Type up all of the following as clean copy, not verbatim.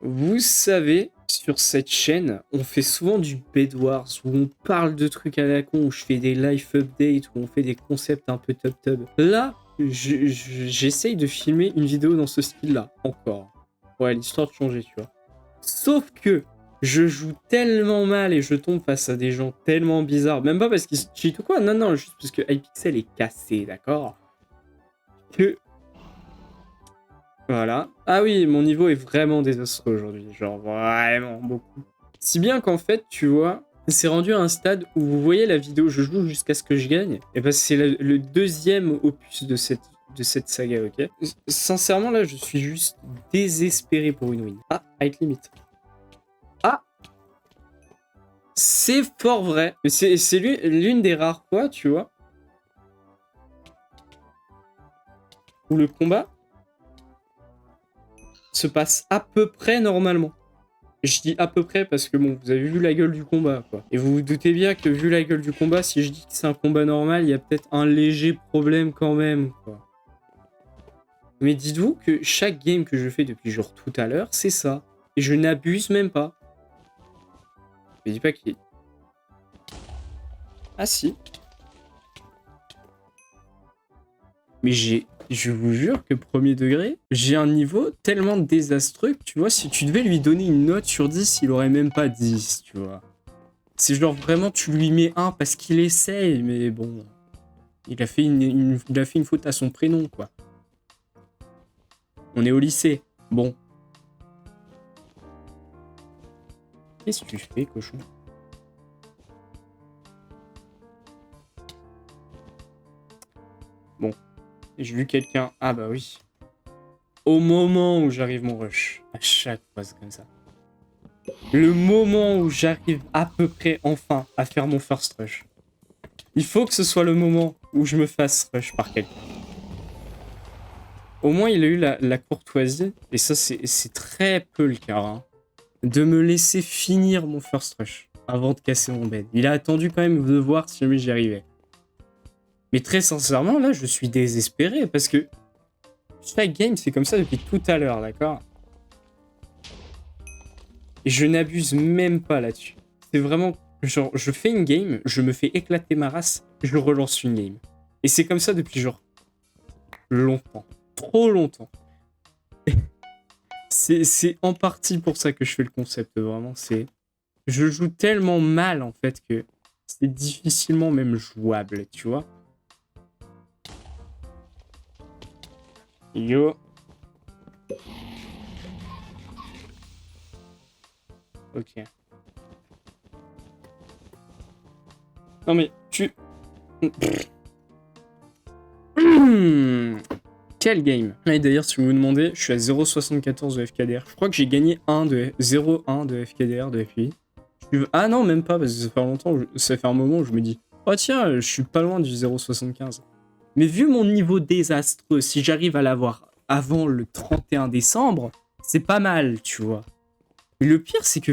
Vous savez, sur cette chaîne, on fait souvent du Bed Wars, où on parle de trucs à la con, où je fais des life updates, où on fait des concepts un peu tub-tub. Là, j'essaye de filmer une vidéo dans ce style-là, encore. Ouais, l'histoire de changer, tu vois. Sauf que je joue tellement mal et je tombe face à des gens tellement bizarres, même pas parce qu'ils cheat ou quoi, non, juste parce que Hypixel est cassé, d'accord? Que voilà. Ah oui, mon niveau est vraiment désastreux aujourd'hui. Genre vraiment beaucoup. Si bien qu'en fait, tu vois, c'est rendu à un stade où vous voyez la vidéo, je joue jusqu'à ce que je gagne. Et ben c'est le deuxième opus de cette saga, ok? Sincèrement, là, je suis juste désespéré pour une win. Ah, height limit. Ah, c'est fort vrai. C'est l'une des rares fois, tu vois, où le combat se passe à peu près normalement. Je dis à peu près parce que bon, vous avez vu la gueule du combat, quoi. Et vous vous doutez bien que vu la gueule du combat, si je dis que c'est un combat normal, il y a peut-être un léger problème quand même, quoi. Mais dites-vous que chaque game que je fais depuis genre tout à l'heure, c'est ça. Et je n'abuse même pas. Je dis pas qui. Ah si. Mais je vous jure que premier degré, j'ai un niveau tellement désastreux que tu vois, si tu devais lui donner une note sur 10, il aurait même pas 10, tu vois. C'est genre vraiment, tu lui mets 1 parce qu'il essaye, mais bon, il a fait une faute à son prénom, quoi. On est au lycée. Bon. Qu'est-ce que tu fais, cochon? Bon. J'ai vu quelqu'un. Ah bah oui. Au moment où j'arrive mon rush. À chaque fois, c'est comme ça. Le moment où j'arrive à peu près enfin à faire mon first rush. Il faut que ce soit le moment où je me fasse rush par quelqu'un. Au moins, il a eu la courtoisie, et ça, c'est très peu le cas, hein, de me laisser finir mon first rush avant de casser mon bed. Il a attendu quand même de voir si jamais j'y arrivais. Mais très sincèrement, là, je suis désespéré parce que chaque game, c'est comme ça depuis tout à l'heure, d'accord? Et je n'abuse même pas là-dessus. C'est vraiment, genre, je fais une game, je me fais éclater ma race, je relance une game. Et c'est comme ça depuis genre longtemps. Trop longtemps. C'est en partie pour ça que je fais le concept, vraiment. Je joue tellement mal, en fait, que c'est difficilement même jouable, tu vois. Yo. Ok. Non mais, Quel game. Et d'ailleurs, si vous me demandez, je suis à 0,74 de FKDR. Je crois que j'ai gagné 0,1 de FKDR depuis. Ah non, même pas, parce que ça fait longtemps, ça fait un moment où je me dis, oh tiens, je suis pas loin du 0,75. Mais vu mon niveau désastreux, si j'arrive à l'avoir avant le 31 décembre, c'est pas mal, tu vois. Et le pire, c'est que,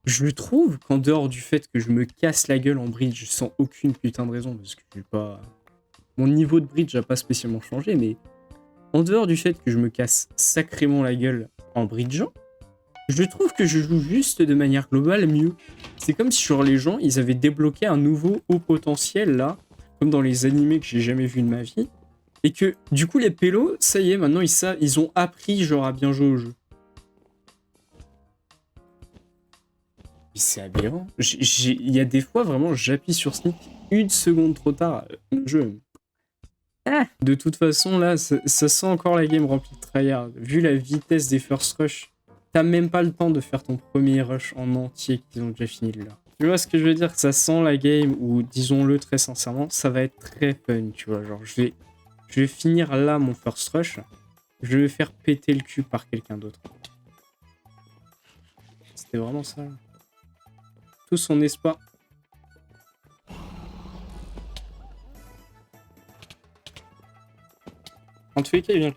je trouve qu'en dehors du fait que je me casse la gueule en bridge sans aucune putain de raison, parce que je suis pas... Mon niveau de bridge n'a pas spécialement changé, mais en dehors du fait que je me casse sacrément la gueule en bridgeant, je trouve que je joue juste de manière globale mieux. C'est comme si genre les gens, ils avaient débloqué un nouveau haut potentiel là, comme dans les animés que j'ai jamais vu de ma vie, et que du coup les pélos, ça y est, maintenant ils ont appris genre à bien jouer au jeu. Mais c'est aberrant. Il y a des fois vraiment, j'appuie sur sneak une seconde trop tard, le jeu. De toute façon là, ça sent encore la game remplie de tryhard. Vu la vitesse des first rush, t'as même pas le temps de faire ton premier rush en entier qu'ils ont déjà fini là. Tu vois ce que je veux dire? Ça sent la game où, disons-le très sincèrement, ça va être très fun, tu vois. Genre, je vais finir là mon first rush, je vais faire péter le cul par quelqu'un d'autre. C'était vraiment ça. Tout son espoir. En tous les cas, il vient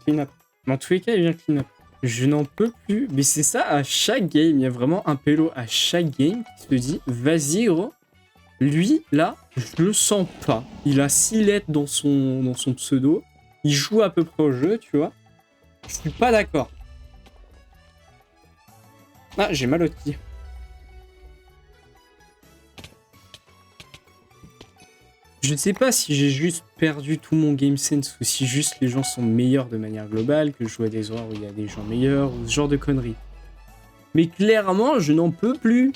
clean up. Je n'en peux plus. Mais c'est ça, à chaque game, il y a vraiment un pélo à chaque game qui se dit, vas-y gros. Lui, là, je le sens pas. Il a 6 lettres dans son pseudo. Il joue à peu près au jeu, tu vois. Je suis pas d'accord. Ah, j'ai mal au pied. Je ne sais pas si j'ai juste perdu tout mon game sense ou si juste les gens sont meilleurs de manière globale, que je joue à des horaires où il y a des gens meilleurs ou ce genre de conneries. Mais clairement, je n'en peux plus.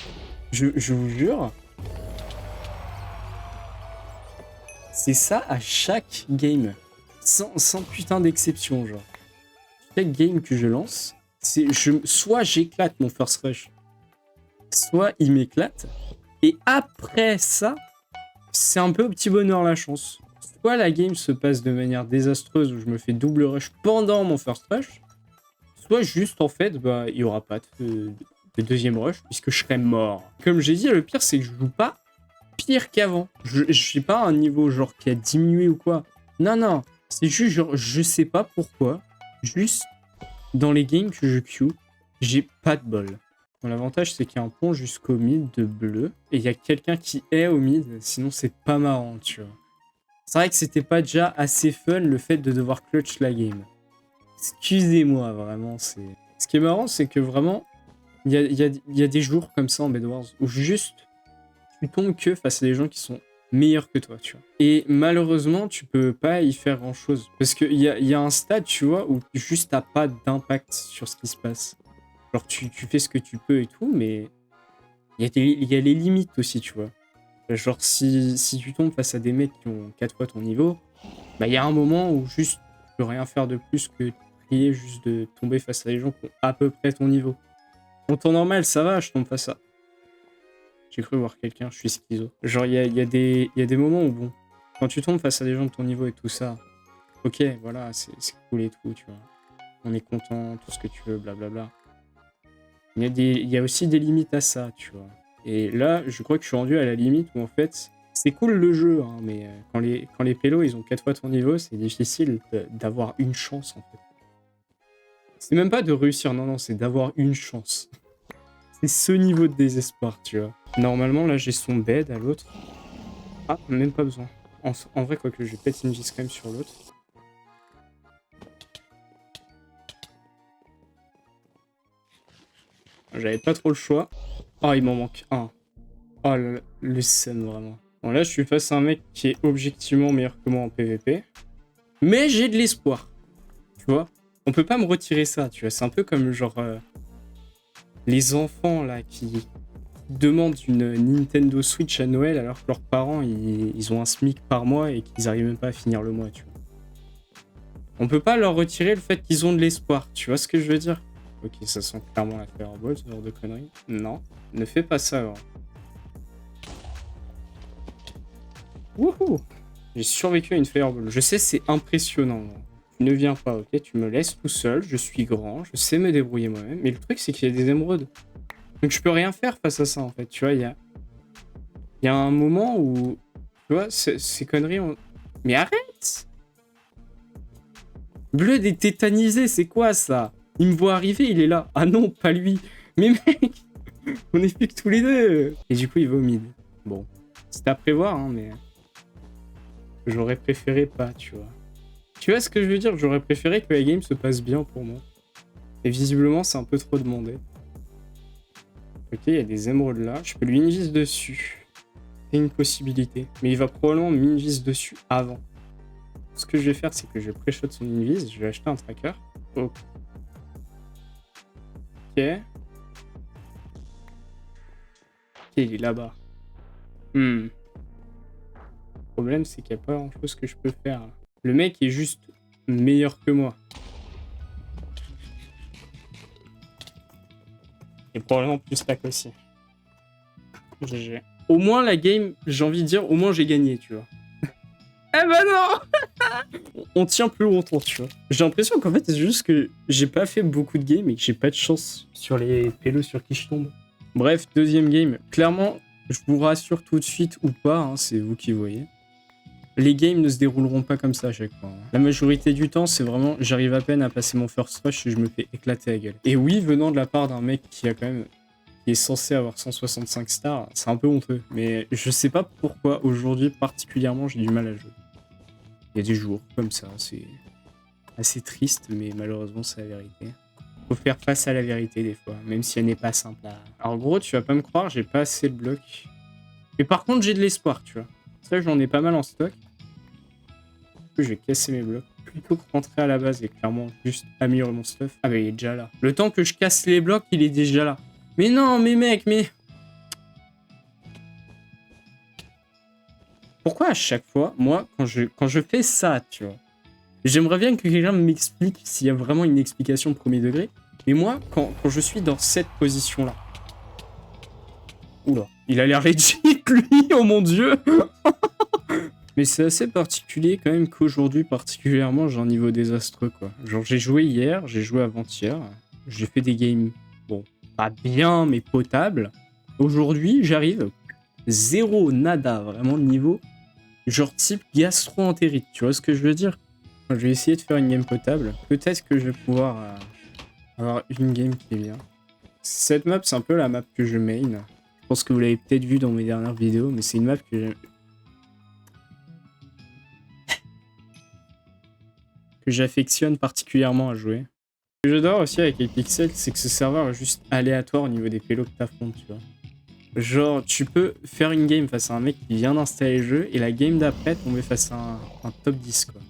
Je vous jure. C'est ça à chaque game. Sans putain d'exception, genre. Chaque game que je lance, soit j'éclate mon first rush, soit il m'éclate. Et après ça, c'est un peu au petit bonheur la chance. Soit la game se passe de manière désastreuse où je me fais double rush pendant mon first rush, soit juste en fait, bah, il n'y aura pas de deuxième rush puisque je serai mort. Comme j'ai dit, le pire c'est que je joue pas pire qu'avant. Je suis pas à un niveau genre qui a diminué ou quoi. Non, non, c'est juste genre je sais pas pourquoi. Juste dans les games que je queue, j'ai pas de bol. Bon, l'avantage, c'est qu'il y a un pont jusqu'au mid de bleu. Et il y a quelqu'un qui est au mid. Sinon, c'est pas marrant, tu vois. C'est vrai que c'était pas déjà assez fun le fait de devoir clutch la game. Excusez-moi, vraiment. Ce qui est marrant, c'est que vraiment, il y a des jours comme ça en Bed Wars où juste tu tombes que face à des gens qui sont meilleurs que toi, tu vois. Et malheureusement, tu peux pas y faire grand-chose. Parce qu'il y a un stade, tu vois, où juste t'as pas d'impact sur ce qui se passe. Genre, tu fais ce que tu peux et tout, mais il y a les limites aussi, tu vois. Genre, si tu tombes face à des mecs qui ont 4 fois ton niveau, bah, il y a un moment où juste, tu peux rien faire de plus que prier juste de tomber face à des gens qui ont à peu près ton niveau. En temps normal, ça va, je tombe face à... J'ai cru voir quelqu'un, je suis schizo. Genre, il y a des moments où, bon, quand tu tombes face à des gens de ton niveau et tout ça, ok, voilà, c'est cool et tout, tu vois. On est content, tout ce que tu veux, blablabla. Il y a aussi des limites à ça, tu vois. Et là, je crois que je suis rendu à la limite où, en fait, c'est cool le jeu, hein, mais quand les pélos, ils ont 4 fois ton niveau, c'est difficile d'avoir une chance, en fait. C'est même pas de réussir, non, non, c'est d'avoir une chance. C'est ce niveau de désespoir, tu vois. Normalement, là, j'ai son bed à l'autre. Ah, même pas besoin. En vrai, quoique, je vais peut-être une vis quand même sur l'autre. J'avais pas trop le choix. Oh, il m'en manque un. Oh, le seum, vraiment. Bon, là, je suis face à un mec qui est objectivement meilleur que moi en PvP. Mais j'ai de l'espoir. Tu vois? On peut pas me retirer ça, tu vois? C'est un peu comme, genre, les enfants, là, qui demandent une Nintendo Switch à Noël alors que leurs parents, ils ont un SMIC par mois et qu'ils arrivent même pas à finir le mois, tu vois? On peut pas leur retirer le fait qu'ils ont de l'espoir. Tu vois ce que je veux dire? Ok, ça sent clairement la Fireball, ce genre de conneries. Non, ne fais pas ça, alors. Wouhou! J'ai survécu à une Fireball. Je sais, c'est impressionnant. Tu ne viens pas, ok? Tu me laisses tout seul, je suis grand, je sais me débrouiller moi-même. Mais le truc, c'est qu'il y a des émeraudes. Donc je peux rien faire face à ça, en fait. Tu vois, il y a un moment où... Tu vois, ces conneries... Mais arrête! Bleu est tétanisé, c'est quoi ça? Il me voit arriver, il est là. Ah non, pas lui. Mais mec, on est plus que tous les deux. Et du coup, il va au mid. Bon, c'était à prévoir, hein, mais... J'aurais préféré pas, tu vois. Tu vois ce que je veux dire? J'aurais préféré que la game se passe bien pour moi. Et visiblement, c'est un peu trop demandé. Ok, il y a des émeraudes là. Je peux lui invis dessus. C'est une possibilité. Mais il va probablement m'invis dessus avant. Ce que je vais faire, c'est que je pré-shot son invis. Je vais acheter un tracker. Ok. Ok, il est là-bas. Le problème, c'est qu'il n'y a pas grand-chose que je peux faire. Le mec est juste meilleur que moi. Et probablement plus stack aussi. GG. Au moins, la game, j'ai envie de dire, au moins j'ai gagné, tu vois. Eh ben non. On tient plus longtemps, tu vois. J'ai l'impression qu'en fait, c'est juste que j'ai pas fait beaucoup de games et que j'ai pas de chance sur les pélos sur qui je tombe. Bref, deuxième game. Clairement, je vous rassure tout de suite ou pas, hein, c'est vous qui voyez. Les games ne se dérouleront pas comme ça à chaque fois. La majorité du temps, c'est vraiment, j'arrive à peine à passer mon first rush et je me fais éclater la gueule. Et oui, venant de la part d'un mec qui a quand même, qui est censé avoir 165 stars, c'est un peu honteux. Mais je sais pas pourquoi aujourd'hui particulièrement j'ai du mal à jouer. Il y a des jours comme ça, c'est assez triste, mais malheureusement c'est la vérité. Faut faire face à la vérité des fois, même si elle n'est pas simple à... Alors gros, tu vas pas me croire, j'ai pas assez de blocs. Mais par contre, j'ai de l'espoir, tu vois. Ça, j'en ai pas mal en stock. Je vais casser mes blocs. Plutôt que rentrer à la base et clairement juste améliorer mon stuff. Ah bah il est déjà là. Le temps que je casse les blocs, il est déjà là. Mais non, mais mec, mais... Pourquoi à chaque fois, moi, quand je fais ça, tu vois, j'aimerais bien que quelqu'un m'explique s'il y a vraiment une explication premier degré. Mais moi, quand je suis dans cette position-là... Oula, il a l'air legit, lui, oh mon dieu. Mais c'est assez particulier quand même qu'aujourd'hui, particulièrement, j'ai un niveau désastreux, quoi. Genre, j'ai joué hier, j'ai joué avant-hier, j'ai fait des games, bon, pas bien, mais potables. Aujourd'hui, j'arrive, zéro, nada, vraiment de niveau, genre type gastro-entérite, tu vois ce que je veux dire? Je vais essayer de faire une game potable. Peut-être que je vais pouvoir avoir une game qui est bien. Cette map, c'est un peu la map que je main. Je pense que vous l'avez peut-être vu dans mes dernières vidéos, mais c'est une map que j'affectionne particulièrement à jouer. Ce que j'adore aussi avec les pixels, c'est que ce serveur est juste aléatoire au niveau des pélos que t'affrontes, tu vois. Genre, tu peux faire une game face à un mec qui vient d'installer le jeu, et la game d'après tomber face à un top 10, quoi.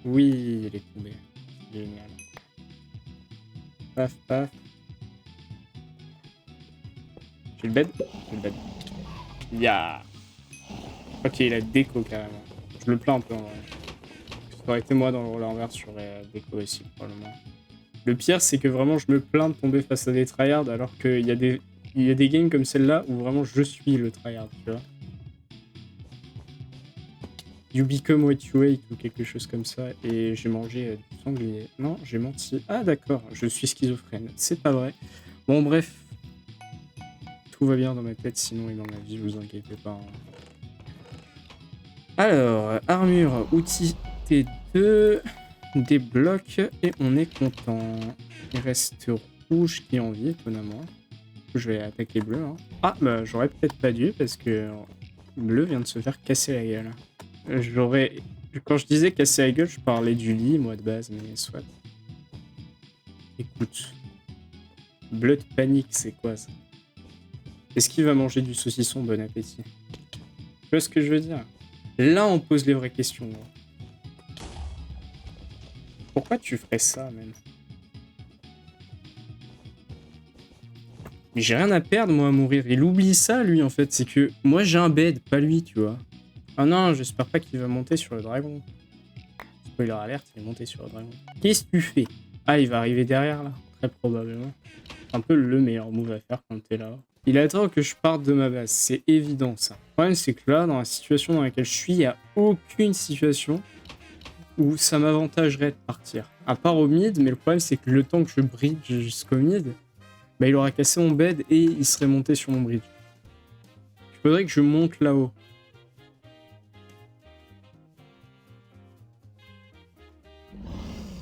Oui, il est tombé. Génial. Paf, paf. J'ai le bed. J'ai le bed. Ya. Ok, il a déco carrément. Je le plains un peu en vrai. Ça aurait été moi dans le rôle inverse, j'aurais déco aussi probablement. Le pire, c'est que vraiment je me plains de tomber face à des tryhards alors qu'il y a des games comme celle-là où vraiment je suis le tryhard, tu vois. You become what you hate ou quelque chose comme ça, et j'ai mangé du sanglier. Non, j'ai menti. Ah d'accord, je suis schizophrène. C'est pas vrai. Bon bref, tout va bien dans ma tête sinon et dans ma vie, vous inquiétez pas. Alors, armure, outils T2, des blocs, et on est content. Il reste rouge qui est en vie, étonnamment. Je vais attaquer bleu. Hein. Ah, bah j'aurais peut-être pas dû, parce que bleu vient de se faire casser la gueule. J'aurais... Quand je disais casser la gueule, je parlais du lit, moi, de base, mais soit. Écoute. Bleu de panique, c'est quoi, ça? Est-ce qu'il va manger du saucisson? Bon appétit. Tu vois ce que je veux dire? Là, on pose les vraies questions. Pourquoi tu ferais ça, même? Mais j'ai rien à perdre, moi, à mourir. Il oublie ça, lui, en fait. C'est que moi, j'ai un bed, pas lui, tu vois. Ah non, j'espère pas qu'il va monter sur le dragon. Spoiler alerte, il est monté sur le dragon. Qu'est-ce que tu fais? Ah, il va arriver derrière, là. Très probablement. Un peu le meilleur move à faire quand t'es là. Il attend que je parte de ma base. C'est évident, ça. Le problème, c'est que là, dans la situation dans laquelle je suis, il n'y a aucune situation où ça m'avantagerait de partir. À part au mid, mais le problème, c'est que le temps que je bridge jusqu'au mid, bah, il aura cassé mon bed et il serait monté sur mon bridge. Il faudrait que je monte là-haut.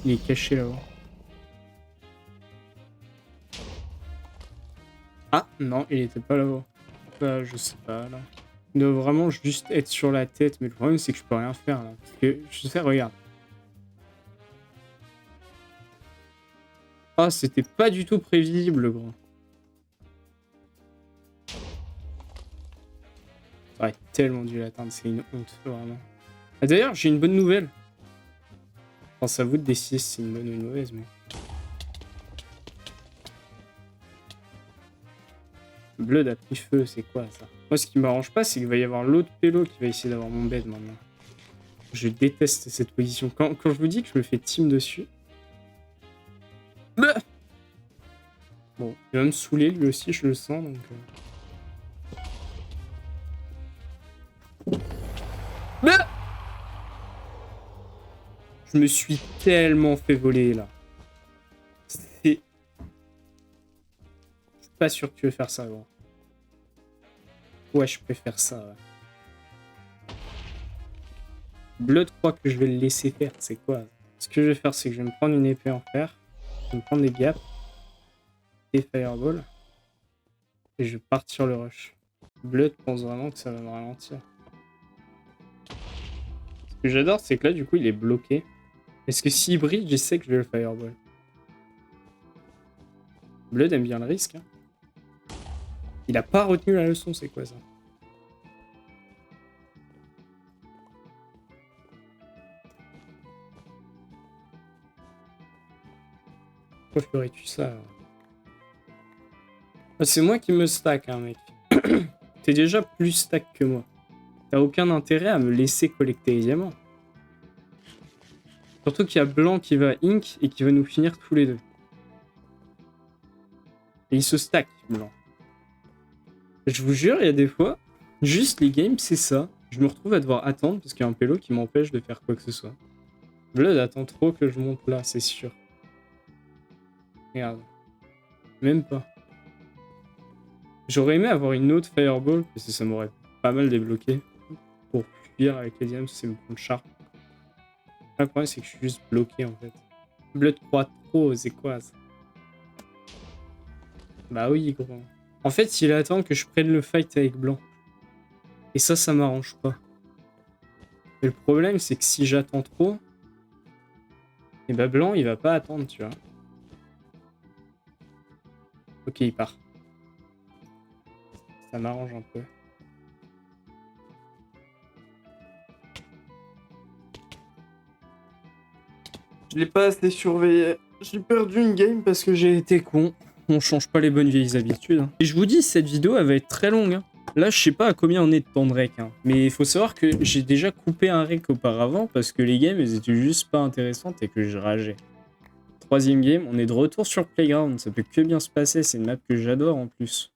Il est caché là-haut. Ah, non, il était pas là-haut. Bah, je sais pas, là. Il doit vraiment juste être sur la tête, mais le problème, c'est que je peux rien faire, là. Parce que, je sais, regarde. Ah, c'était pas du tout prévisible, gros. J'aurais tellement dû l'atteindre, c'est une honte, vraiment. Ah, d'ailleurs, j'ai une bonne nouvelle. Enfin, c'est à vous de décider si c'est une bonne ou une mauvaise, mais... Blood a pris feu, c'est quoi, ça? Moi, ce qui m'arrange pas, c'est qu'il va y avoir l'autre pélo qui va essayer d'avoir mon bed, maintenant. Je déteste cette position. Quand je vous dis que je me fais team dessus... Bah bon, il va me saouler, lui aussi, je le sens, donc... Bah je me suis tellement fait voler, là. C'est... Je suis pas sûr que tu veux faire ça, gros. Ouais, je préfère ça, ouais. Blood croit que je vais le laisser faire, c'est quoi? Ce que je vais faire, c'est que je vais me prendre une épée en fer, je vais me prendre des gaps, des fireballs, et je vais partir sur le rush. Blood pense vraiment que ça va me ralentir. Ce que j'adore, c'est que là, du coup, il est bloqué. Est-ce que s'il brille, je sais que je vais le fireball. Blood aime bien le risque. Hein. Il a pas retenu la leçon, c'est quoi ça? Pourquoi ferais-tu ça? C'est moi qui me stack, hein, mec. T'es déjà plus stack que moi. T'as aucun intérêt à me laisser collecter les diamants. Surtout qu'il y a Blanc qui va Ink et qui va nous finir tous les deux. Et il se stack, Blanc. Je vous jure, il y a des fois, juste les games, c'est ça. Je me retrouve à devoir attendre parce qu'il y a un pélo qui m'empêche de faire quoi que ce soit. Blood attend trop que je monte là, c'est sûr. Regarde. Même pas. J'aurais aimé avoir une autre fireball parce que ça m'aurait pas mal débloqué. Pour fuir avec les diams, c'est me prendre Sharp. Le problème, c'est que je suis juste bloqué en fait. Blood croit trop, c'est quoi ça? Bah oui, gros. En fait, il attend que je prenne le fight avec Blanc. Et ça m'arrange pas. Et le problème, c'est que si j'attends trop, et bah Blanc, il va pas attendre, tu vois. Ok, il part. Ça m'arrange un peu. Je l'ai pas assez surveillé. J'ai perdu une game parce que j'ai été con. On change pas les bonnes vieilles habitudes. Hein. Et je vous dis, cette vidéo, elle va être très longue. Hein. Là, je sais pas à combien on est de temps de rec. Hein. Mais il faut savoir que j'ai déjà coupé un rec auparavant parce que les games, elles étaient juste pas intéressantes et que je rageais. Troisième game, on est de retour sur Playground. Ça peut que bien se passer. C'est une map que j'adore en plus.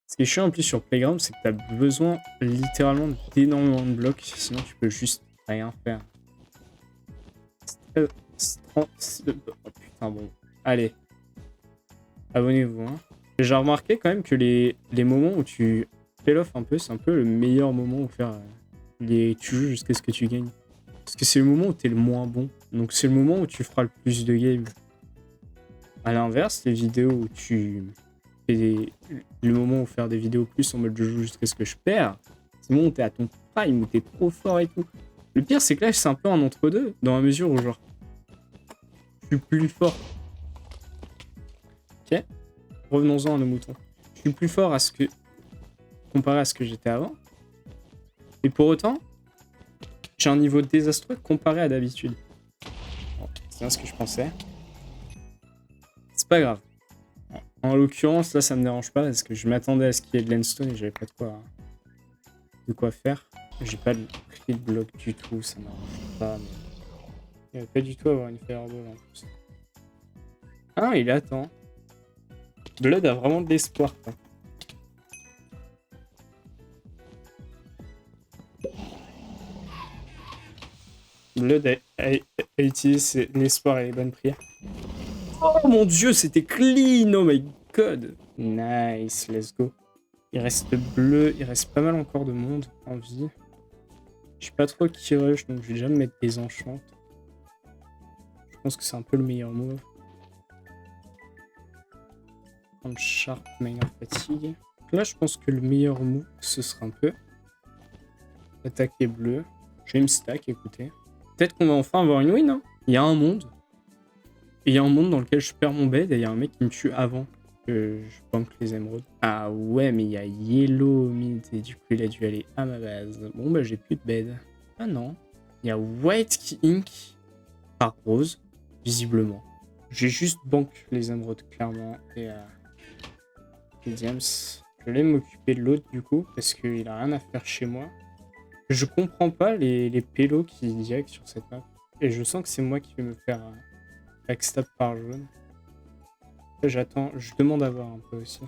Ce qui est chiant en plus sur Playground, c'est que t'as besoin littéralement d'énormément de blocs. Sinon, tu peux juste rien faire. Oh putain, bon. Allez. Abonnez-vous. Hein. J'ai remarqué quand même que les moments où tu fail off un peu, c'est un peu le meilleur moment où faire tu joues jusqu'à ce que tu gagnes. Parce que c'est le moment où t'es le moins bon. Donc c'est le moment où tu feras le plus de games. À l'inverse, les vidéos où tu fais le moment où faire des vidéos plus en mode je joue jusqu'à ce que je perds, c'est le moment où t'es à ton prime, où t'es trop fort et tout. Le pire, c'est que là, c'est un peu un entre-deux, dans la mesure où genre je suis plus fort. Ok. Revenons-en à nos moutons. Je suis plus fort comparé à ce que j'étais avant. Et pour autant, j'ai un niveau désastreux comparé à d'habitude. Bon, c'est bien ce que je pensais. C'est pas grave. En l'occurrence, là, ça me dérange pas parce que je m'attendais à ce qu'il y ait de l'endstone et j'avais pas de quoi faire. J'ai pas pris de bloc du tout, ça m'arrange pas. Mais... il va pas du tout avoir une fireball en plus. Ah, il attend. Blood a vraiment de l'espoir, quoi. Blood a utilisé l'espoir et les bonnes prières. Oh mon dieu, c'était clean! Oh my god! Nice, let's go. Il reste bleu, il reste pas mal encore de monde en vie. Je suis pas trop qui rush, donc je vais déjà me mettre des enchantes. Je pense que c'est un peu le meilleur move. Prendre Sharp, meilleure fatigue. Là, je pense que le meilleur move, ce sera un peu attaquer bleu. Je vais me stack, écoutez. Peut-être qu'on va enfin avoir une win, hein. Il y a un monde. Et il y a un monde dans lequel je perds mon bed et il y a un mec qui me tue avant que je banque les émeraudes. Ah ouais, mais il y a Yellow Mid et du coup il a dû aller à ma base. Bon bah j'ai plus de bed. Ah non. Il y a White qui ink par Rose, visiblement. J'ai juste banque les émeraudes clairement et les diams. Je vais m'occuper de l'autre du coup parce qu'il a rien à faire chez moi. Je comprends pas les pélos qui direct sur cette map. Et je sens que c'est moi qui vais me faire backstab par jaune. J'attends, je demande à voir un peu aussi.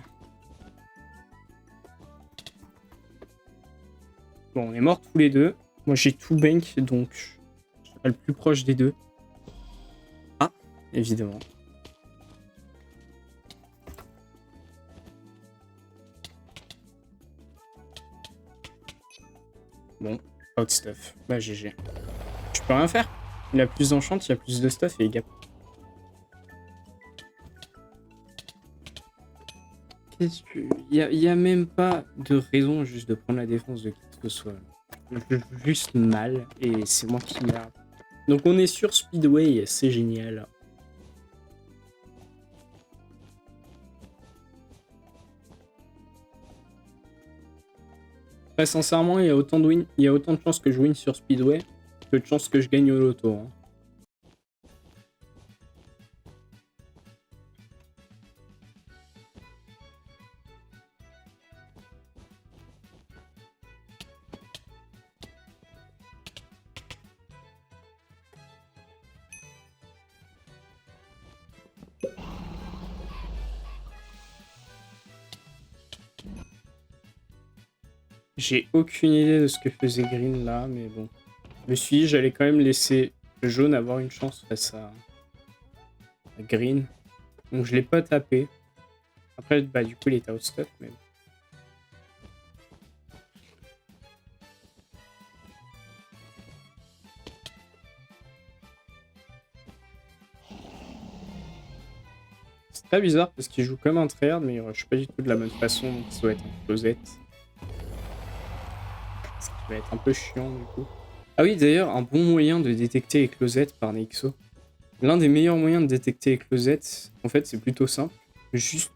Bon, on est morts tous les deux. Moi j'ai tout bank, donc je serai le plus proche des deux. Ah, évidemment. Bon, out stuff. Bah GG. Je peux rien faire. Il a plus d'enchant, il y a plus de stuff et il gap. Qu'est-ce que... Il y a même pas de raison juste de prendre la défense de qui que ce soit. Je joue juste mal et c'est moi qui merde. Donc on est sur Speedway, c'est génial. Très sincèrement, il y a autant de chances que je win sur Speedway que de chances que je gagne au loto. Hein. J'ai aucune idée de ce que faisait Green là, mais bon. Je me suis dit, j'allais quand même laisser Jaune avoir une chance face à Green. Donc je l'ai pas tapé. Après, bah du coup, il était outstuff, mais... C'est très bizarre parce qu'il joue comme un tryhard, mais il rush pas du tout de la même façon, donc ça doit être un closette. Ce qui va être un peu chiant du coup. Ah oui, d'ailleurs, un bon moyen de détecter les closettes par Nexo. L'un des meilleurs moyens de détecter les closettes, en fait, c'est plutôt simple. Juste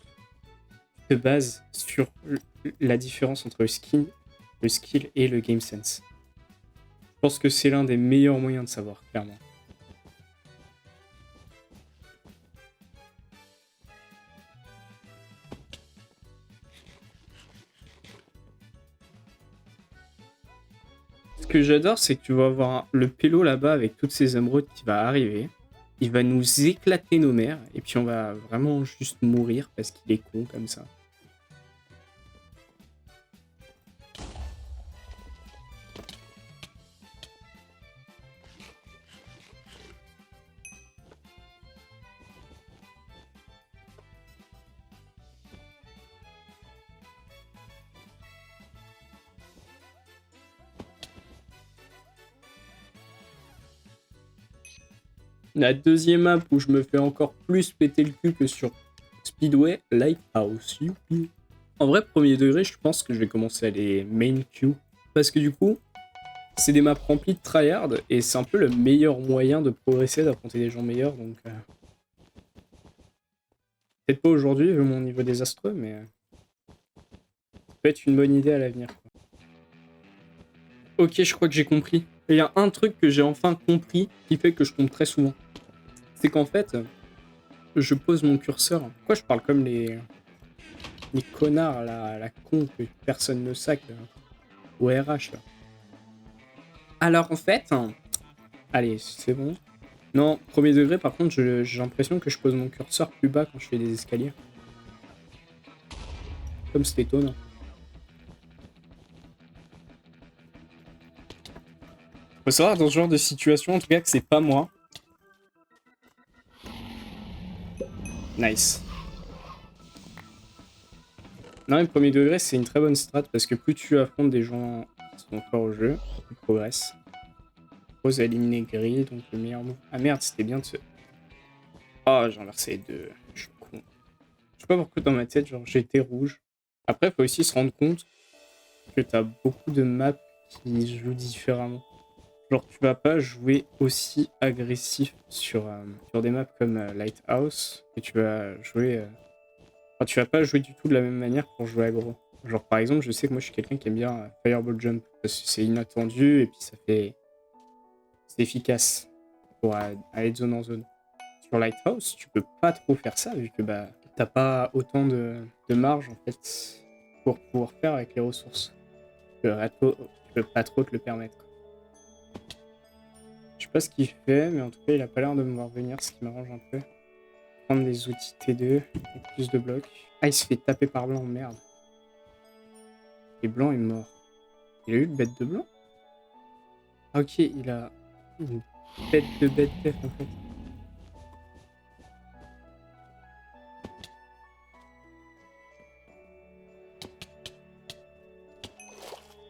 de base sur la différence entre le skill et le game sense. Je pense que c'est l'un des meilleurs moyens de savoir, clairement. Ce que j'adore, c'est que tu vas avoir le pélo là-bas avec toutes ces émeraudes qui va arriver. Il va nous éclater nos mères, et puis on va vraiment juste mourir parce qu'il est con comme ça. La deuxième map où je me fais encore plus péter le cul que sur Speedway, Lighthouse. Youpi. En vrai, premier degré, je pense que je vais commencer à les main queue. Parce que du coup, c'est des maps remplies de tryhard et c'est un peu le meilleur moyen de progresser, d'affronter des gens meilleurs. Donc, peut-être pas aujourd'hui vu mon niveau désastreux, mais ça peut être une bonne idée à l'avenir. Ok, je crois que j'ai compris. Il y a un truc que j'ai enfin compris qui fait que je tombe très souvent. C'est qu'en fait, je pose mon curseur. Pourquoi je parle comme les connards, la con que personne ne sac au RH là. Alors en fait, allez, c'est bon. Non, premier degré, par contre, j'ai l'impression que je pose mon curseur plus bas quand je fais des escaliers. Comme c'est étonnant. Faut savoir dans ce genre de situation, en tout cas, que c'est pas moi. Nice. Non, mais premier degré, c'est une très bonne strat parce que plus tu affrontes des gens qui sont forts au jeu, plus tu progresses. Pose à éliminer Gris, donc le meilleur move. Ah merde, c'était bien de se. Oh, j'ai inversé les deux. Je suis con. Je sais pas pourquoi dans ma tête, genre j'étais rouge. Après, faut aussi se rendre compte que t'as beaucoup de maps qui se jouent différemment. Genre, tu vas pas jouer aussi agressif sur des maps comme Lighthouse, et tu vas jouer. Enfin, tu vas pas jouer du tout de la même manière pour jouer aggro. Genre, par exemple, je sais que moi je suis quelqu'un qui aime bien Fireball Jump, parce que c'est inattendu et puis ça fait. C'est efficace pour aller de zone en zone. Sur Lighthouse, tu peux pas trop faire ça, vu que bah, t'as pas autant de marge en fait pour pouvoir faire avec les ressources. Tu peux pas trop te le permettre. Je sais pas ce qu'il fait, mais en tout cas, il a pas l'air de me voir venir, ce qui m'arrange un peu. Prendre des outils T2, avec plus de blocs. Ah, il se fait taper par blanc, merde. Et blanc est mort. Il a eu le bête de blanc? Ah, ok, il a une bête de bête def en fait.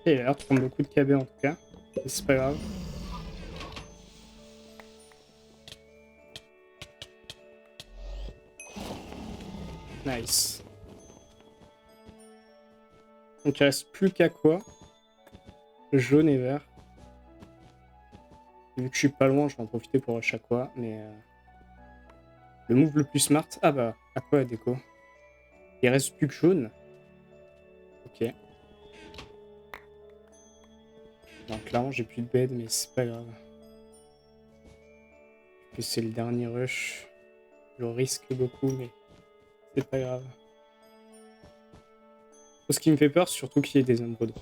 Il a l'air de prendre beaucoup de KB en tout cas. C'est pas grave. Nice. Donc il reste plus qu'à quoi? Jaune et vert. Vu que je suis pas loin, je vais en profiter pour à chaque fois, mais... Le move le plus smart... Ah bah, à quoi la déco? Il reste plus que jaune. Ok. Donc clairement, j'ai plus de bed, mais c'est pas grave. Que c'est le dernier rush. Je risque beaucoup, mais c'est pas grave. Ce qui me fait peur, c'est surtout qu'il y ait des émeraudes.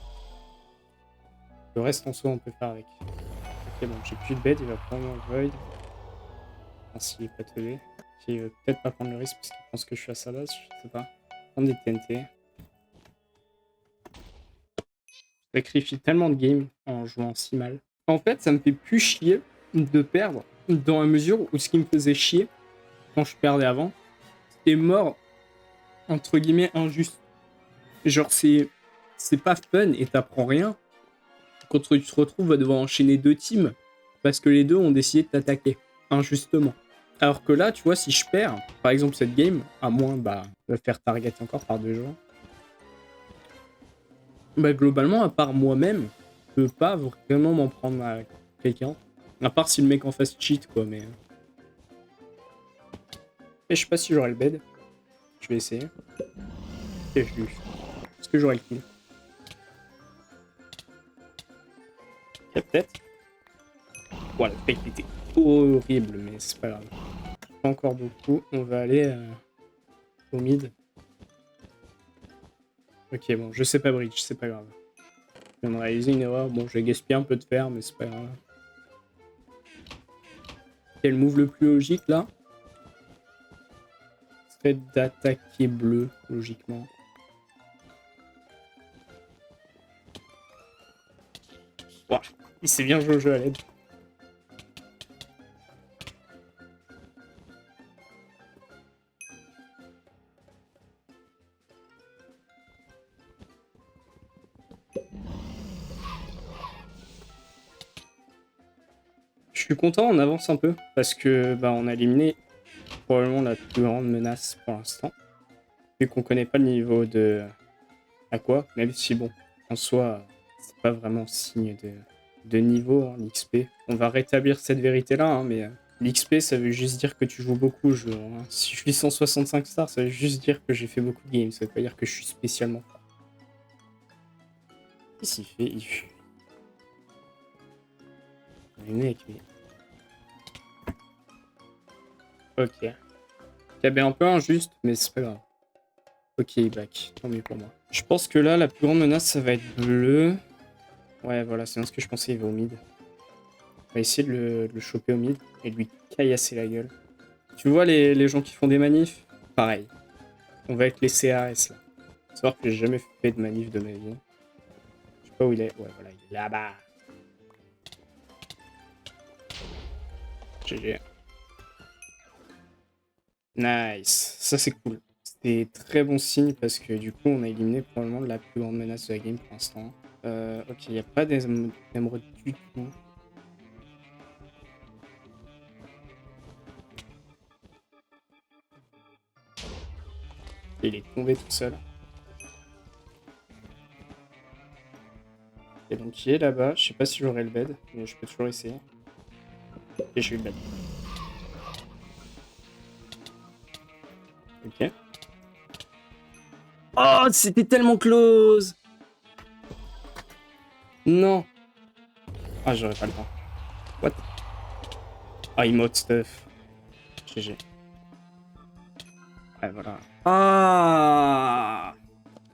Le reste en soi, on peut faire avec. Ok, bon, j'ai plus de bed, il va prendre un void. S'il est pas teubé. Il veut peut-être pas prendre le risque parce qu'il pense que je suis à sa base, je sais pas. Prendre des TNT. Je sacrifie tellement de games en jouant si mal. En fait, ça me fait plus chier de perdre dans la mesure où ce qui me faisait chier quand je perdais avant, c'était mort entre guillemets injuste. Genre c'est pas fun et t'apprends rien quand tu te retrouves à devoir enchaîner deux teams parce que les deux ont décidé de t'attaquer injustement. Alors que là, tu vois, si je perds, par exemple cette game, à moins de me faire target encore par deux gens, bah globalement, à part moi-même, je peux pas vraiment m'en prendre à quelqu'un. À part si le mec en face cheat, quoi, mais... Et je sais pas si j'aurai le bed. Je vais essayer. Et je l'ai eu. Est-ce que j'aurai le kill? Ok, peut-être. Voilà, le fake était horrible, mais c'est pas grave. Pas encore beaucoup. On va aller au mid. Ok, bon, je sais pas bridge, c'est pas grave. Je viens de réaliser une erreur. Bon, j'ai gaspillé un peu de fer, mais c'est pas grave. Quel move le plus logique, là? Serait d'attaquer bleu, logiquement. Wow. Il s'est bien joué au jeu à l'aide. Je suis content, on avance un peu, parce que on a éliminé probablement la plus grande menace pour l'instant. Vu qu'on connaît pas le niveau de Aqua, même si bon, en soi, c'est pas vraiment signe de niveau, hein, l'XP. On va rétablir cette vérité-là, hein, mais l'XP, ça veut juste dire que tu joues beaucoup au jeu. Hein. Si je suis 165 stars, ça veut juste dire que j'ai fait beaucoup de games, ça veut pas dire que je suis spécialement fort. Qu'est-ce qu'il fait? Il fuit. Mec, mais... Ok. KB un peu injuste, mais c'est pas grave. Ok, il back. Tant mieux pour moi. Je pense que là, la plus grande menace, ça va être bleu. Ouais, voilà, c'est bien ce que je pensais, il va au mid. On va essayer de le choper au mid et de lui caillasser la gueule. Tu vois les gens qui font des manifs? Pareil. On va être les CRS, là. Faut savoir que j'ai jamais fait de manif de ma vie. Je sais pas où il est. Ouais, voilà, il est là-bas. GG. Nice. Ça, c'est cool. C'était très bon signe parce que du coup, on a éliminé probablement la plus grande menace de la game pour l'instant. Ok, il n'y a pas d'émeraude du tout. Et il est tombé tout seul. Et donc il est là-bas. Je sais pas si j'aurai le bed, mais je peux toujours essayer. Et j'ai eu le bed. Ok. Oh, c'était tellement close! Non! Ah, j'aurais pas le temps. What? Ah, il mode stuff. GG. Ouais, voilà. Ah!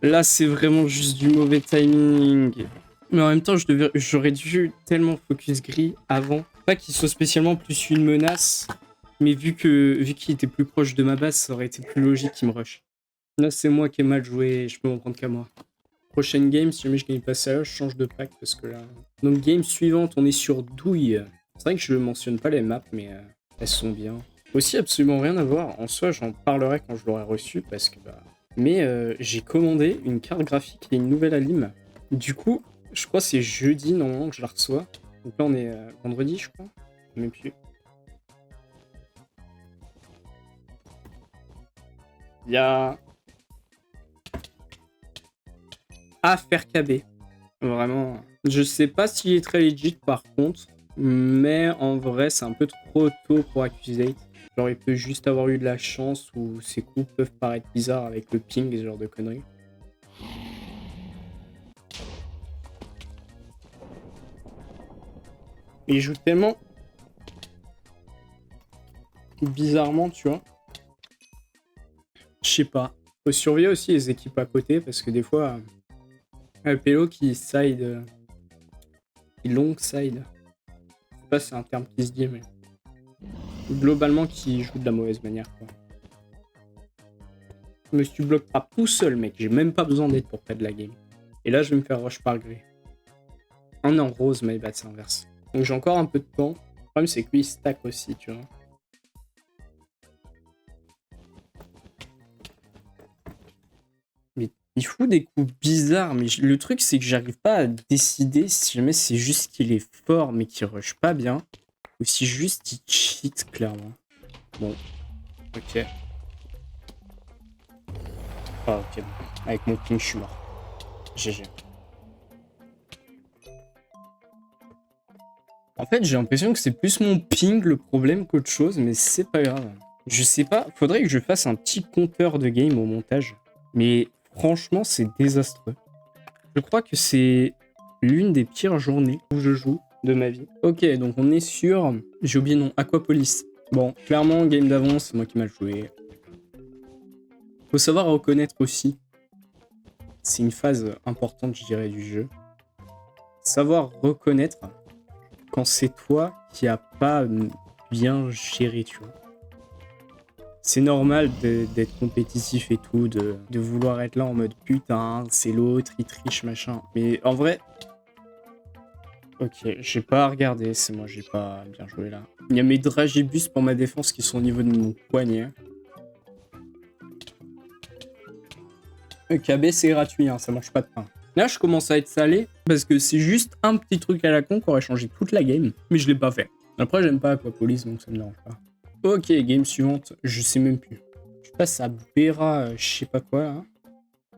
Là, c'est vraiment juste du mauvais timing. Mais en même temps, j'aurais dû tellement focus gris avant. Pas qu'il soit spécialement plus une menace, mais vu qu'il était plus proche de ma base, ça aurait été plus logique qu'il me rush. Là, c'est moi qui ai mal joué, je peux m'en prendre qu'à moi. Prochaine game, si jamais je gagne pas ça, je change de pack parce que là... Donc game suivante, on est sur douille. C'est vrai que je mentionne pas les maps, mais elles sont bien. Aussi absolument rien à voir. En soi, j'en parlerai quand je l'aurai reçu parce que Mais j'ai commandé une carte graphique et une nouvelle alim. Du coup, je crois que c'est jeudi normalement que je la reçois. Donc là, on est vendredi, je crois. Même plus. Il y a Affaire KB. Vraiment. Je sais pas s'il est très legit par contre. Mais en vrai, c'est un peu trop tôt pour Accusate. Genre, il peut juste avoir eu de la chance ou ses coups peuvent paraître bizarres avec le ping et ce genre de conneries. Et il joue tellement bizarrement, tu vois. Je sais pas. Faut surveiller aussi les équipes à côté parce que des fois, Pélo qui side, qui long side. Je sais pas si c'est un terme qui se dit, mais globalement qui joue de la mauvaise manière, quoi. Je me suis bloqué pas tout seul, mec. J'ai même pas besoin d'être pour perdre la game. Et là, je vais me faire rush par gré. Ah non, rose, my bad, c'est inverse. Donc j'ai encore un peu de temps. Le problème, c'est que lui, il stack aussi, tu vois. Mais il fout des coups bizarres. Mais le truc, c'est que j'arrive pas à décider si jamais c'est juste qu'il est fort, mais qu'il rush pas bien. Ou si juste il cheat, clairement. Bon. Ok. Ah, ok. Avec mon ping, je suis mort. GG. En fait, j'ai l'impression que c'est plus mon ping le problème qu'autre chose, mais c'est pas grave. Je sais pas, faudrait que je fasse un petit compteur de game au montage. Mais franchement, c'est désastreux. Je crois que c'est l'une des pires journées où je joue de ma vie. Ok, donc on est sur... J'ai oublié le nom, Aquapolis. Bon, clairement, game d'avance, c'est moi qui mal joué. Faut savoir reconnaître aussi. C'est une phase importante, je dirais, du jeu. Savoir reconnaître quand c'est toi qui a pas bien géré, tu vois. C'est normal d'être compétitif et tout, de vouloir être là en mode putain, c'est l'autre, il triche, machin. Mais en vrai... Ok, j'ai pas regardé, c'est moi, j'ai pas bien joué là. Il y a mes dragibus pour ma défense qui sont au niveau de mon poignet. KB c'est gratuit, hein, ça mange pas de pain. Là, je commence à être salé parce que c'est juste un petit truc à la con qui aurait changé toute la game, mais je l'ai pas fait. Après, j'aime pas Aquapolis, donc ça me dérange pas. Ok, game suivante, je sais même plus. Je passe à Bera, je sais pas quoi là.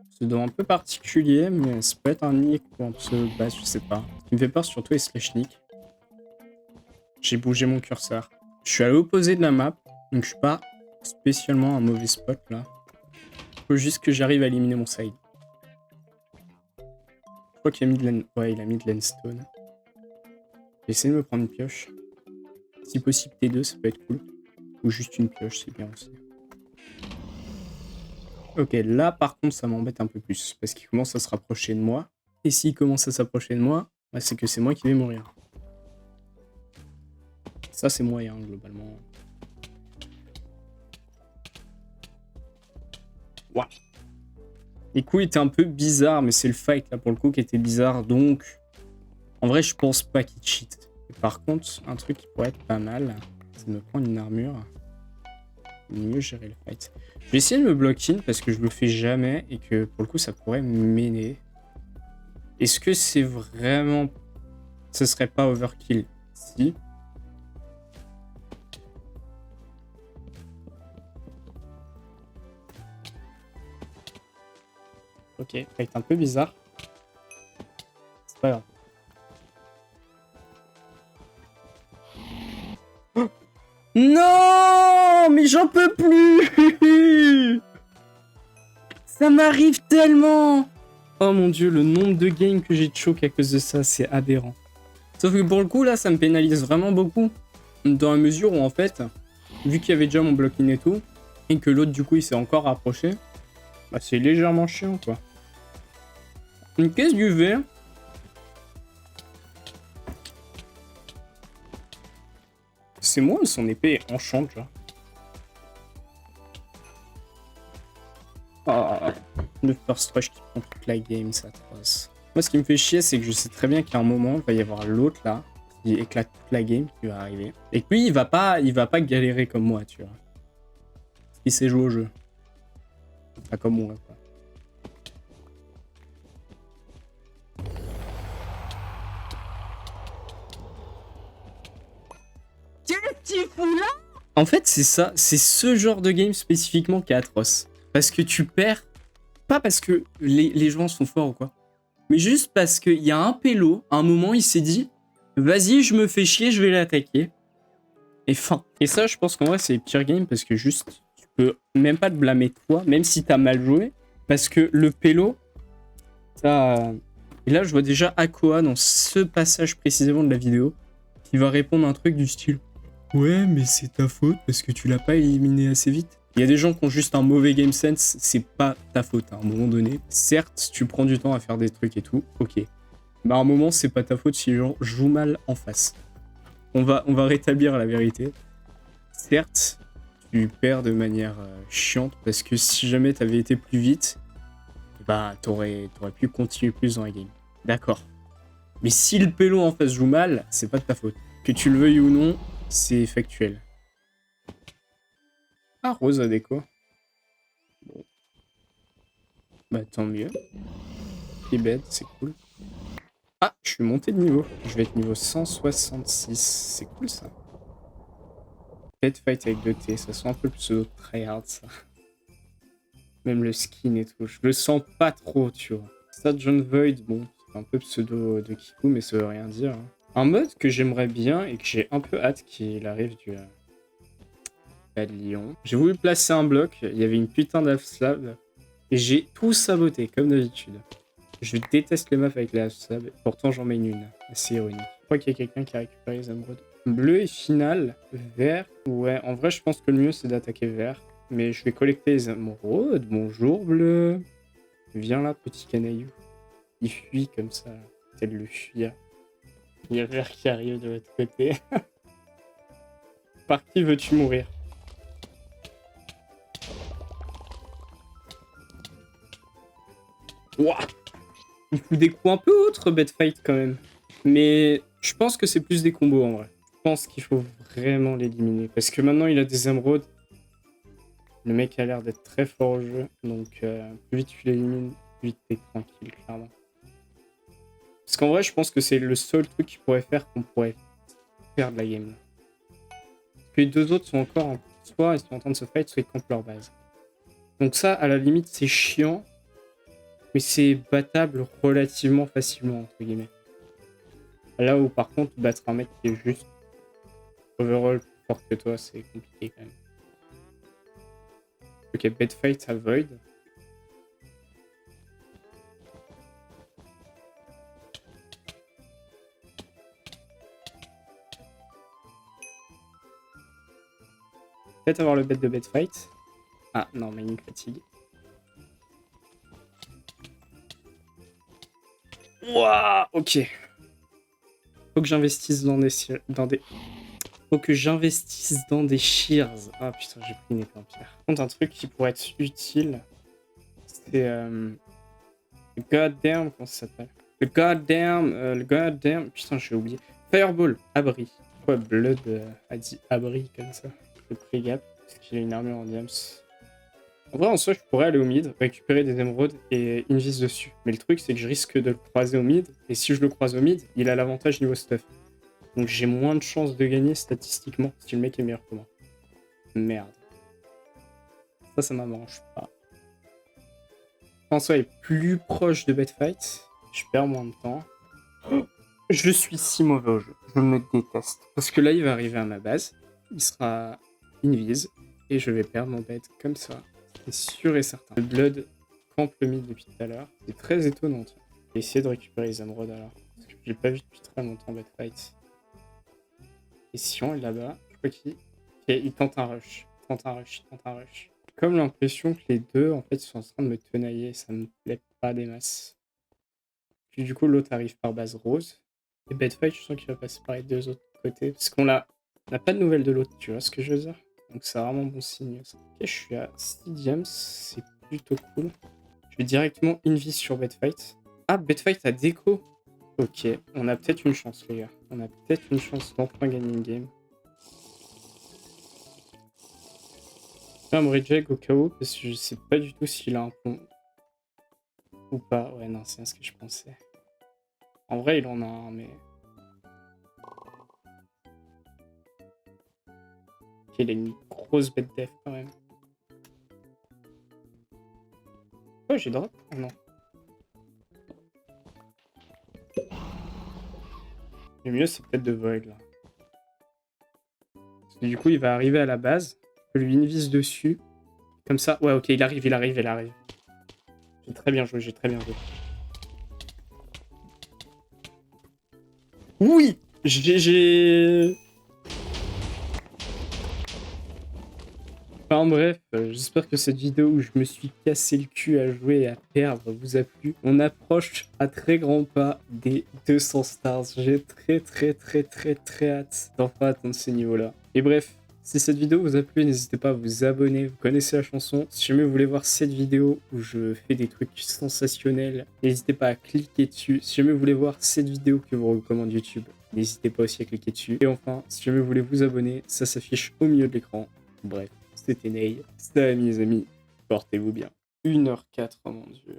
C'est un peu particulier, mais ça peut être un nick ou un pseudo base, je sais pas. Ce qui me fait peur surtout est slash nick. J'ai bougé mon curseur. Je suis à l'opposé de la map, donc je suis pas spécialement un mauvais spot là. Faut juste que j'arrive à éliminer mon side. Je crois qu'il a mis de ouais, il a mis de l'endstone. J'ai essayé de me prendre une pioche. Si possible T2, ça peut être cool. Ou juste une pioche, c'est bien aussi. Ok, là par contre ça m'embête un peu plus. Parce qu'il commence à se rapprocher de moi. Et s'il commence à s'approcher de moi, bah, c'est que c'est moi qui vais mourir. Ça c'est moyen globalement. Waouh. Les coups étaient un peu bizarres, mais c'est le fight là pour le coup qui était bizarre. Donc en vrai je pense pas qu'il cheat. Et par contre, un truc qui pourrait être pas mal, c'est de me prendre une armure. Mieux gérer le fight. Je vais essayer de me block in parce que je le fais jamais et que pour le coup ça pourrait m'aider. Est-ce que c'est vraiment... Ce serait pas overkill? Si. Ok, fight un peu bizarre. C'est pas grave. Oh non, mais j'en peux plus. Ça m'arrive tellement. Oh mon dieu, le nombre de games que j'ai choke à cause de ça, c'est aberrant. Sauf que pour le coup, là, ça me pénalise vraiment beaucoup. Dans la mesure où, en fait, vu qu'il y avait déjà mon block-in et tout, et que l'autre, du coup, il s'est encore rapproché, bah, c'est légèrement chiant, quoi. Une caisse du verre. C'est moi ou son épée enchante, genre? Ah, le first rush qui prend toute la game, ça atroce. Moi, ce qui me fait chier, c'est que je sais très bien qu'à un moment, il va y avoir l'autre là, qui éclate toute la game, qui va arriver. Et que lui, il va pas galérer comme moi, tu vois. Il sait jouer au jeu. Pas comme moi, quoi. Qu'est-ce qu'il fout là? En fait, c'est ça. C'est ce genre de game spécifiquement qui est atroce. Parce que tu perds, pas parce que les joueurs sont forts ou quoi, mais juste parce qu'il y a un pélo, à un moment, il s'est dit, Vas-y, je me fais chier, je vais l'attaquer. Et fin. Et ça, je pense qu'en vrai, c'est les pires games parce que juste, tu peux même pas te blâmer toi, même si t'as mal joué. Parce que le pélo, ça. Et là, je vois déjà Akoa dans ce passage précisément de la vidéo qui va répondre un truc du style ouais, mais c'est ta faute parce que tu l'as pas éliminé assez vite. Il y a des gens qui ont juste un mauvais game sense, c'est pas ta faute à un moment donné. Certes, tu prends du temps à faire des trucs et tout, ok. Mais à un moment, c'est pas ta faute si les gens jouent mal en face. On va rétablir la vérité. Certes, tu perds de manière chiante parce que si jamais t'avais été plus vite, bah t'aurais pu continuer plus dans la game. D'accord. Mais si le pélo en face joue mal, c'est pas de ta faute. Que tu le veuilles ou non, c'est factuel. Ah, Rose a déco. Bon. Bah tant mieux. Et bête, c'est cool. Ah, je suis monté de niveau. Je vais être niveau 166. C'est cool ça. Pet fight avec 2T, ça sent un peu le pseudo tryhard ça. Même le skin et tout. Je le sens pas trop, tu vois. Ça, John Void, bon, c'est un peu pseudo de Kiku, mais ça veut rien dire. Hein. Un mode que j'aimerais bien et que j'ai un peu hâte qu'il arrive du Bad Lyon. J'ai voulu placer un bloc, il y avait une putain d'half-slab, et j'ai tout saboté, comme d'habitude. Je déteste les meufs avec les half-slab, pourtant j'en mets une. C'est ironique. Je crois qu'il y a quelqu'un qui a récupéré les émeraudes. Bleu et final, vert. Ouais, en vrai, je pense que le mieux c'est d'attaquer vert. Mais je vais collecter les émeraudes. Bonjour, bleu. Viens là, petit canaillou. Il fuit comme ça, tel le fuyard. Il y a vert qui arrive de l'autre côté. Par qui veux-tu mourir? Ouah! Il fout des coups un peu autres, Bad Fight quand même. Mais je pense que c'est plus des combos en vrai. Je pense qu'il faut vraiment l'éliminer. Parce que maintenant il a des émeraudes. Le mec a l'air d'être très fort au jeu. Donc plus vite tu l'élimines, plus vite t'es tranquille, clairement. Parce qu'en vrai, je pense que c'est le seul truc qu'il pourrait faire qu'on pourrait perdre la game. Parce que les deux autres sont encore en... Soit ils sont en train de se fight, soit ils campent leur base. Donc ça, à la limite, c'est chiant. Mais c'est battable relativement facilement, entre guillemets. Là où par contre, battre un mec qui est juste overall plus fort que toi, c'est compliqué quand même. Ok, bad fight à Void. Peut-être avoir le bet de bad fight. Ah non, mais une fatigue. Ouah, ok. Faut que j'investisse dans des... Faut que j'investisse dans des shears. Ah putain, j'ai pris une épée en pierre. Par contre, un truc qui pourrait être utile, c'est... Goddamn, comment ça s'appelle? Le goddamn... Putain, j'ai oublié. Fireball, abri. Pourquoi Blood a dit abri comme ça? Le pré-gap, parce qu'il a une armure en diams. En vrai, en soi, je pourrais aller au mid, récupérer des émeraudes et invis dessus. Mais le truc, c'est que je risque de le croiser au mid. Et si je le croise au mid, il a l'avantage niveau stuff. Donc j'ai moins de chances de gagner statistiquement si le mec est meilleur que moi. Merde. Ça m'arrange pas. François est plus proche de bad fight. Je perds moins de temps. Je suis si mauvais au jeu. Je me déteste. Parce que là, il va arriver à ma base. Il sera invise. Et je vais perdre mon bet comme ça. C'est sûr et certain. Le Blood campe le mid depuis tout à l'heure. C'est très étonnant. Je vais essayer de récupérer les émeraudes alors. Parce que j'ai pas vu depuis très longtemps bad fight. Et Sion est là-bas. Je crois qu'il il tente un rush. Il tente un rush. J'ai comme l'impression que les deux, en fait, ils sont en train de me tenailler. Ça me plaît pas des masses. Puis du coup, l'autre arrive par base rose. Et bad fight, je sens qu'il va passer par les deux autres côtés. Parce qu'on n'a pas de nouvelles de l'autre, tu vois ce que je veux dire? Donc c'est vraiment bon signe. Ça. Ok, je suis à 6 diams. C'est plutôt cool. Je vais directement invis sur bad fight. Ah, bad fight a déco. Ok, on a peut-être une chance, les gars. On a peut-être une chance d'enfin gagner une game. Je vais un reject au cas où, parce que je sais pas du tout s'il a un pont. Ou pas. Ouais, non, c'est ce que je pensais. En vrai, il en a un, mais... Ok, il a une grosse bête def, quand même. Oh, j'ai drop? Oh, non. Le mieux, c'est peut-être de void, là. Parce que du coup, il va arriver à la base. Je peux lui une vis dessus. Comme ça. Ouais, ok, il arrive. J'ai très bien joué. Oui! J'ai... Enfin bref, j'espère que cette vidéo où je me suis cassé le cul à jouer et à perdre vous a plu. On approche à très grands pas des 200 stars. J'ai très hâte d'enfin atteindre ce niveau-là. Et bref, si cette vidéo vous a plu, n'hésitez pas à vous abonner. Vous connaissez la chanson. Si jamais vous voulez voir cette vidéo où je fais des trucs sensationnels, n'hésitez pas à cliquer dessus. Si jamais vous voulez voir cette vidéo que vous recommande YouTube, n'hésitez pas aussi à cliquer dessus. Et enfin, si jamais vous voulez vous abonner, ça s'affiche au milieu de l'écran. Bref. C'était Ney. Salut mes amis, portez-vous bien. 1h04, oh mon dieu.